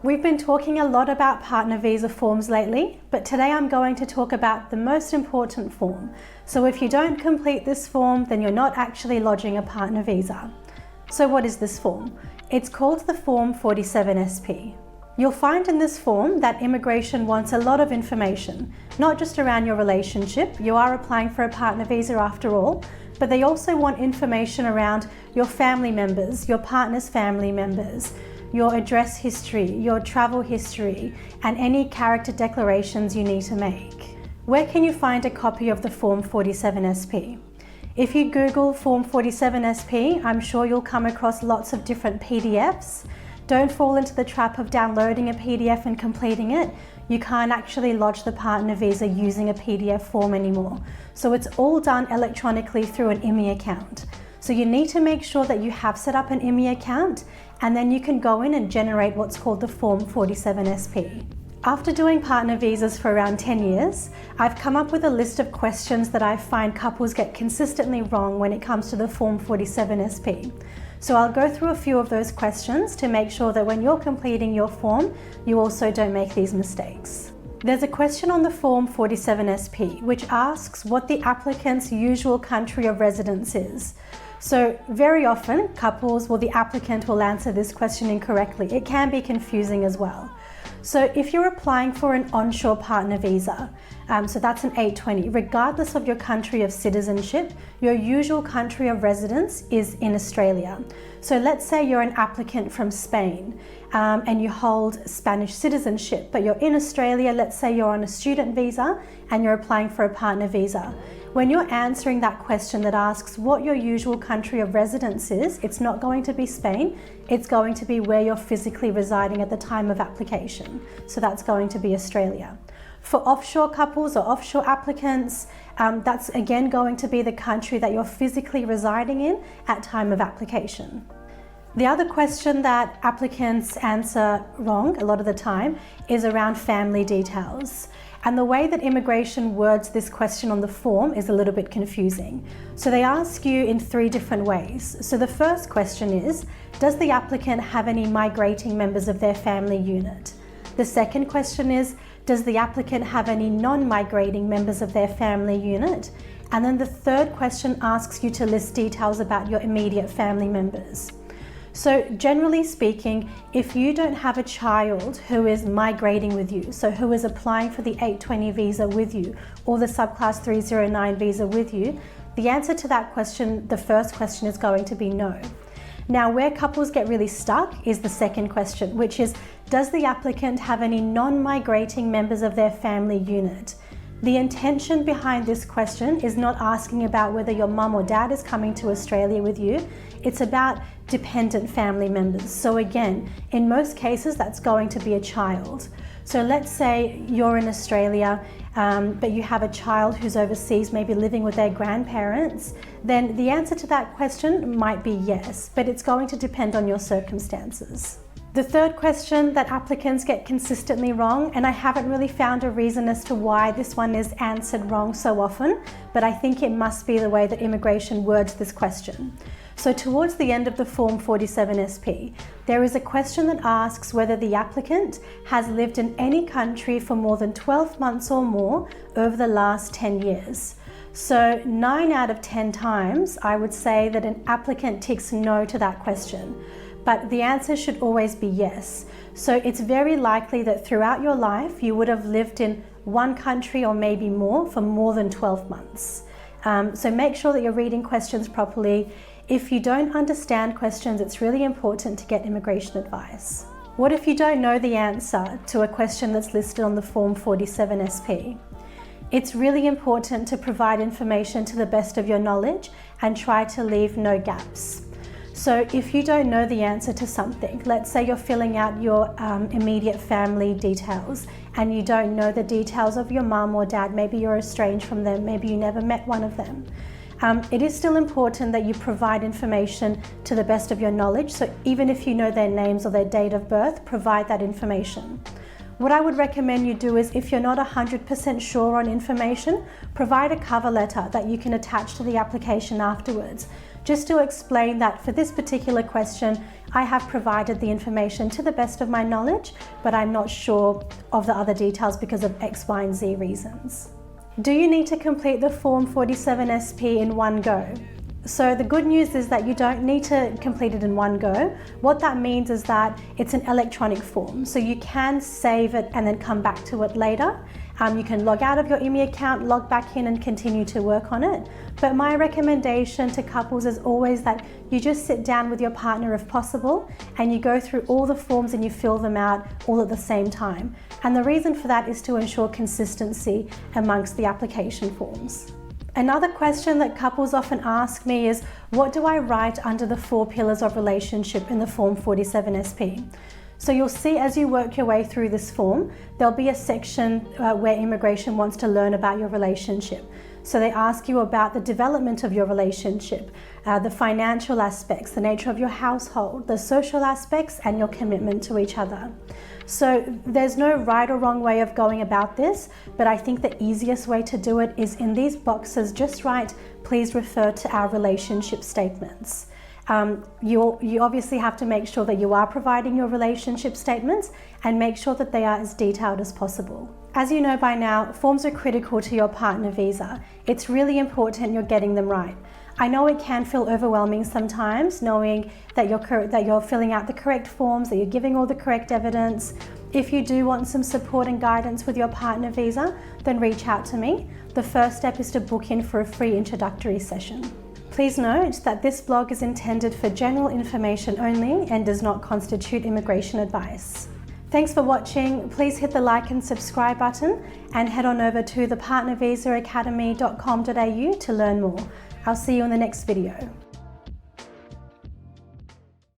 We've been talking a lot about partner visa forms lately, but today I'm going to talk about the most important form. So if you don't complete this form, then you're not actually lodging a partner visa. So what is this form? It's called the Form 47SP. You'll find in this form that immigration wants a lot of information, not just around your relationship. You are applying for a partner visa after all, but they also want information around your family members, your partner's family members, your address history, your travel history, and any character declarations you need to make. Where can you find a copy of the Form 47SP? If you Google Form 47SP, I'm sure you'll come across lots of different PDFs. Don't fall into the trap of downloading a PDF and completing it. You can't actually lodge the partner visa using a PDF form anymore. So it's all done electronically through an IMI account. So you need to make sure that you have set up an IMI account, and then you can go in and generate what's called the Form 47SP. After doing partner visas for around 10 years, I've come up with a list of questions that I find couples get consistently wrong when it comes to the Form 47SP. So I'll go through a few of those questions to make sure that when you're completing your form, you also don't make these mistakes. There's a question on the Form 47SP which asks what the applicant's usual country of residence is. So very often the applicant will answer this question incorrectly. It can be confusing as well. So if you're applying for an onshore partner visa, so that's an 820, regardless of your country of citizenship, your usual country of residence is in Australia. So let's say you're an applicant from Spain and you hold Spanish citizenship, but you're in Australia. Let's say you're on a student visa and you're applying for a partner visa. When you're answering that question that asks what your usual country of residence is, it's not going to be Spain, it's going to be where you're physically residing at the time of application. So that's going to be Australia. For offshore couples or offshore applicants, that's again going to be the country that you're physically residing in at time of application. The other question that applicants answer wrong a lot of the time is around family details. And the way that immigration words this question on the form is a little bit confusing. So they ask you in 3 different ways. So the first question is, does the applicant have any migrating members of their family unit? The second question is, does the applicant have any non-migrating members of their family unit? And then the third question asks you to list details about your immediate family members. So generally speaking, if you don't have a child who is migrating with you, so who is applying for the 820 visa with you or the subclass 309 visa with you, the answer to that question, the first question, is going to be no. Now, where couples get really stuck is the second question, which is, does the applicant have any non-migrating members of their family unit? The intention behind this question is not asking about whether your mum or dad is coming to Australia with you. It's about dependent family members. So again, in most cases, that's going to be a child. So let's say you're in Australia, but you have a child who's overseas, maybe living with their grandparents, then the answer to that question might be yes, but it's going to depend on your circumstances. The third question that applicants get consistently wrong, and I haven't really found a reason as to why this one is answered wrong so often, but I think it must be the way that immigration words this question. So towards the end of the Form 47SP, there is a question that asks whether the applicant has lived in any country for more than 12 months or more over the last 10 years. So 9 out of 10 times, I would say that an applicant ticks no to that question. But the answer should always be yes. So it's very likely that throughout your life, you would have lived in one country or maybe more for more than 12 months. So make sure that you're reading questions properly. If you don't understand questions, it's really important to get immigration advice. What if you don't know the answer to a question that's listed on the Form 47SP? It's really important to provide information to the best of your knowledge and try to leave no gaps. So if you don't know the answer to something, let's say you're filling out your immediate family details and you don't know the details of your mum or dad, maybe you're estranged from them, maybe you never met one of them. It is still important that you provide information to the best of your knowledge. So even if you know their names or their date of birth, provide that information. What I would recommend you do is, if you're not 100% sure on information, provide a cover letter that you can attach to the application afterwards, just to explain that for this particular question, I have provided the information to the best of my knowledge, but I'm not sure of the other details because of X, Y, and Z reasons. Do you need to complete the Form 47SP in one go? So the good news is that you don't need to complete it in one go. What that means is that it's an electronic form, so you can save it and then come back to it later. You can log out of your IMI account, log back in and continue to work on it. But my recommendation to couples is always that you just sit down with your partner if possible and you go through all the forms and you fill them out all at the same time. And the reason for that is to ensure consistency amongst the application forms. Another question that couples often ask me is, what do I write under the 4 pillars of relationship in the Form 47SP? So you'll see as you work your way through this form, there'll be a section where immigration wants to learn about your relationship. So they ask you about the development of your relationship, the financial aspects, the nature of your household, the social aspects, and your commitment to each other. So there's no right or wrong way of going about this, but I think the easiest way to do it is in these boxes, just write, please refer to our relationship statements. You obviously have to make sure that you are providing your relationship statements and make sure that they are as detailed as possible. As you know by now, forms are critical to your partner visa. It's really important you're getting them right. I know it can feel overwhelming sometimes, knowing that you're filling out the correct forms, that you're giving all the correct evidence. If you do want some support and guidance with your partner visa, then reach out to me. The first step is to book in for a free introductory session. Please note that this blog is intended for general information only and does not constitute immigration advice. Thanks for watching. Please hit the like and subscribe button and head on over to thepartnervisaacademy.com.au to learn more. I'll see you in the next video.